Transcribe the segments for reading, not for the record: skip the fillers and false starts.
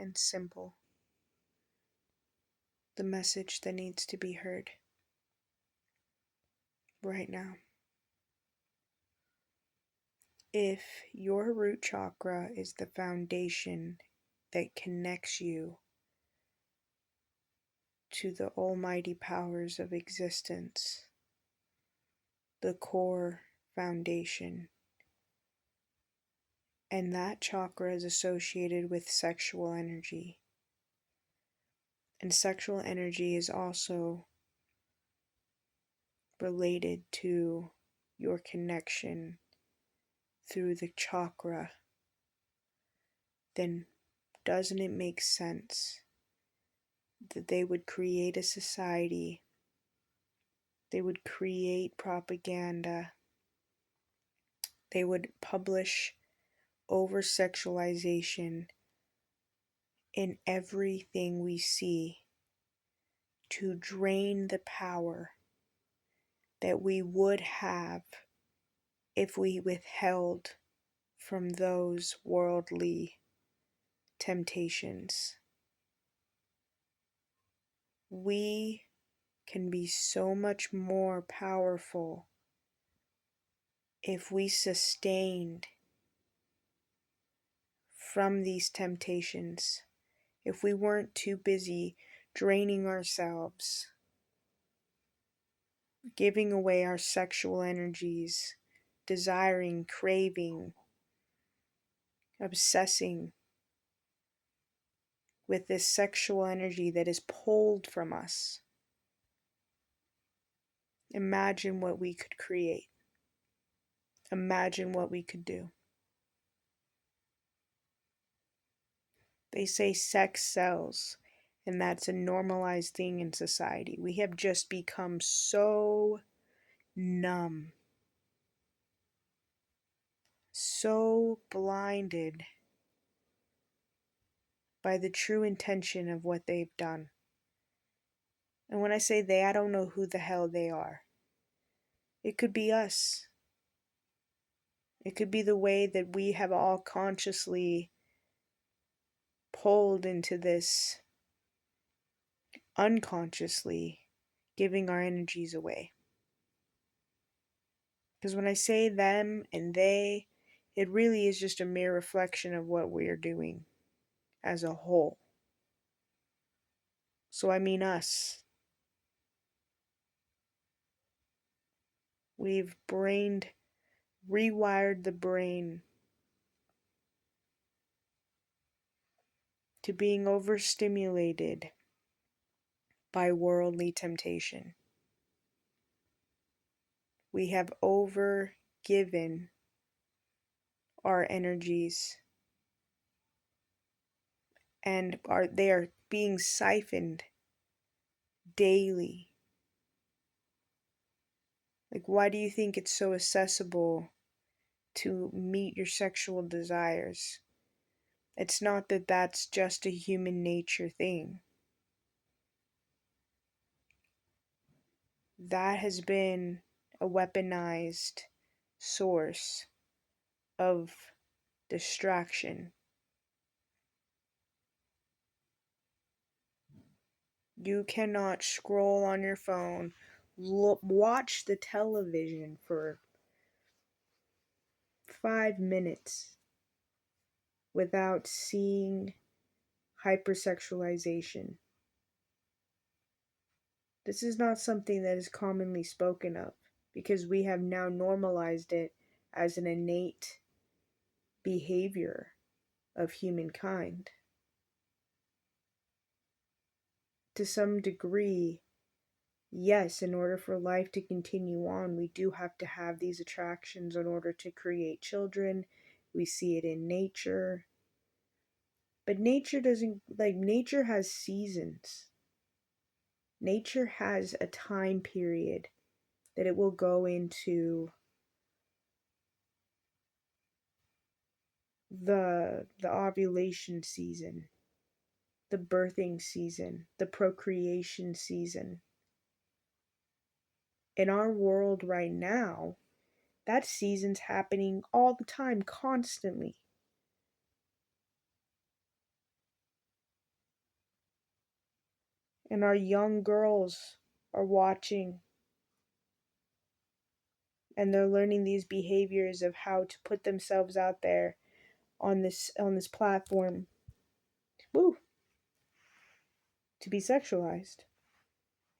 and simple. The message that needs to be heard right now. If your root chakra is the foundation that connects you to the almighty powers of existence, the core foundation, and that chakra is associated with sexual energy. And sexual energy is also related to your connection through the chakra. Then doesn't it make sense that they would create a society, they would create propaganda, they would publish over sexualization in everything we see to drain the power that we would have if we withheld from those worldly temptations? We can be so much more powerful if we sustained from these temptations, if we weren't too busy draining ourselves, giving away our sexual energies, desiring, craving, obsessing with this sexual energy that is pulled from us. Imagine what we could create. Imagine what we could do. They say sex sells, and that's a normalized thing in society. We have just become so numb, so blinded by the true intention of what they've done. And when I say they, I don't know who the hell they are. It could be us. It could be the way that we have all consciously pulled into this, unconsciously giving our energies away. Because when I say them and they, it really is just a mere reflection of what we're doing as a whole. So I mean us. We've rewired the brain to being overstimulated by worldly temptation. We have overgiven our energies, and they are being siphoned daily. Like, why do you think it's so accessible to meet your sexual desires? It's not that that's just a human nature thing. That has been a weaponized source of distraction. You cannot scroll on your phone, watch the television for 5 minutes without seeing hyper-sexualization. This is not something that is commonly spoken of because we have now normalized it as an innate behavior of humankind. To some degree, yes, in order for life to continue on, we do have to have these attractions in order to create children. We see it in nature. But nature nature has seasons. Nature has a time period that it will go into the ovulation season, the birthing season, the procreation season. In our world right now, that season's happening all the time, constantly. And our young girls are watching, and they're learning these behaviors of how to put themselves out there on this platform. Woo, to be sexualized,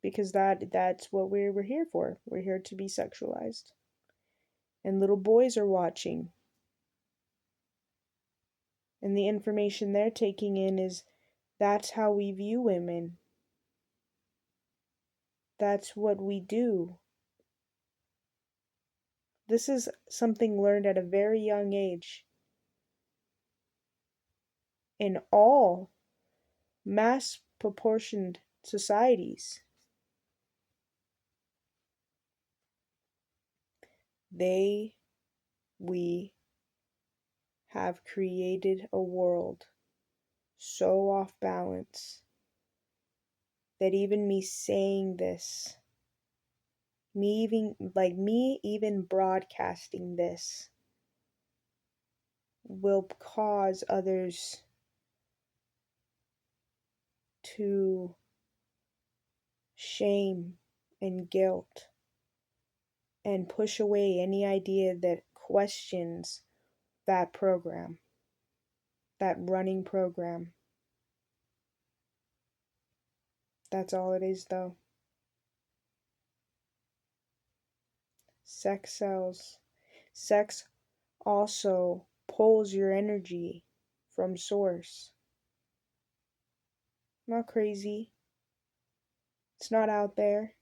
because that's what we're here for. We're here to be sexualized. And little boys are watching, and the information they're taking in is that's how we view women. That's what we do. This is something learned at a very young age in all mass proportioned societies. We have created a world so off balance that even me saying this, me even broadcasting this, will cause others to shame and guilt and push away any idea that questions that program, that running program. That's all it is, though. Sex sells. Sex also pulls your energy from source. Not crazy. It's not out there.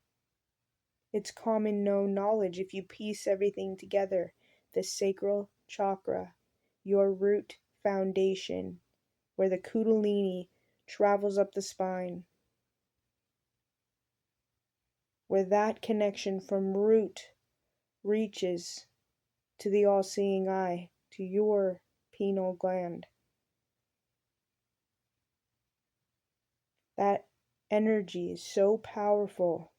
It's common known knowledge if you piece everything together. The sacral chakra, your root foundation, where the kundalini travels up the spine, where that connection from root reaches to the all-seeing eye, to your pineal gland. That energy is so powerful.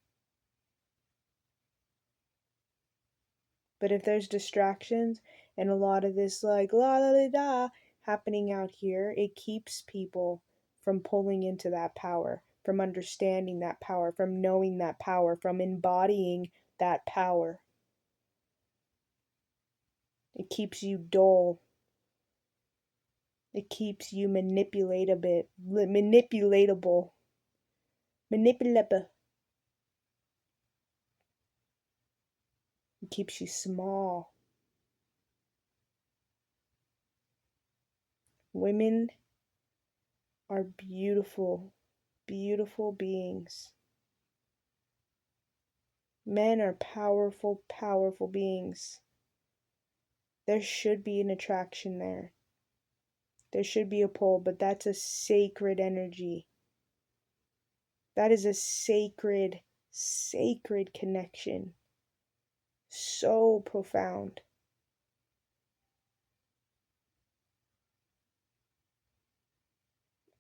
But if there's distractions and a lot of this like la la la da happening out here, it keeps people from pulling into that power, from understanding that power, from knowing that power, from embodying that power. It keeps you dull. It keeps you manipulatable. Manipulable. It keeps you small. Women are beautiful, beautiful beings. Men are powerful, powerful beings. There should be an attraction there. There should be a pull, but that's a sacred energy. That is a sacred, sacred connection. So profound.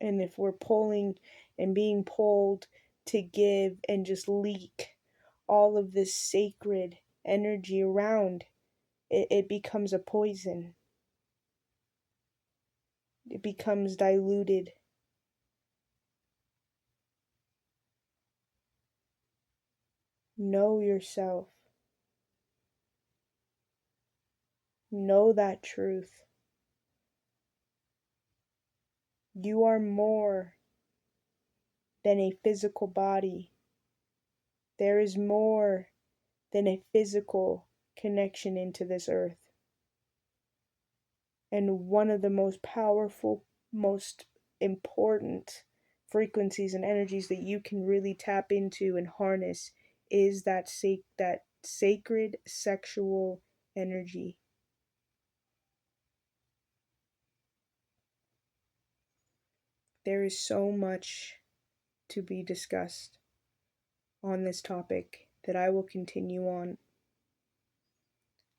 And if we're pulling and being pulled to give and just leak all of this sacred energy around, it becomes a poison. It becomes diluted. Know yourself. Know that truth. You are more than a physical body. There is more than a physical connection into this earth. And one of the most powerful, most important frequencies and energies that you can really tap into and harness is that sacred sexual energy. There is so much to be discussed on this topic that I will continue on.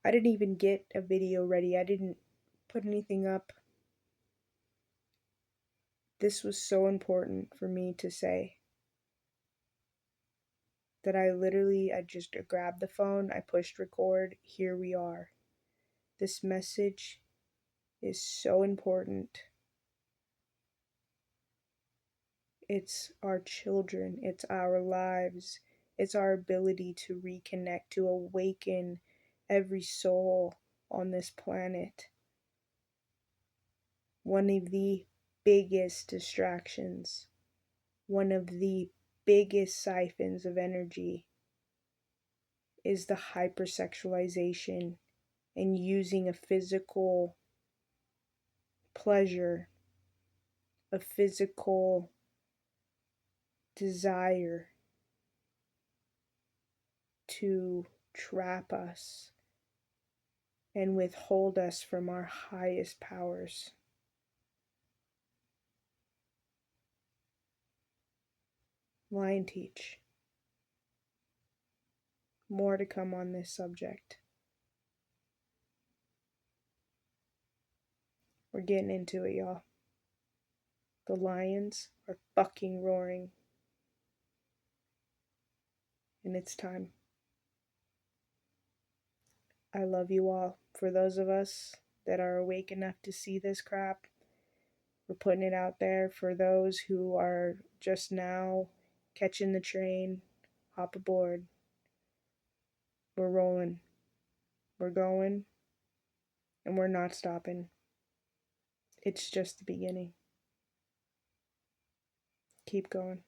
I didn't even get a video ready. I didn't put anything up. This was so important for me to say that I just grabbed the phone, I pushed record, here we are. This message is so important. It's our children, it's our lives, it's our ability to reconnect, to awaken every soul on this planet. One of the biggest distractions, one of the biggest siphons of energy is the hypersexualization and using a physical pleasure, a physical desire to trap us and withhold us from our highest powers. LionTeach. More to come on this subject. We're getting into it, y'all. The lions are fucking roaring. And it's time. I love you all. For those of us that are awake enough to see this crap, we're putting it out there. For those who are just now catching the train, hop aboard. We're rolling. We're going. And we're not stopping. It's just the beginning. Keep going.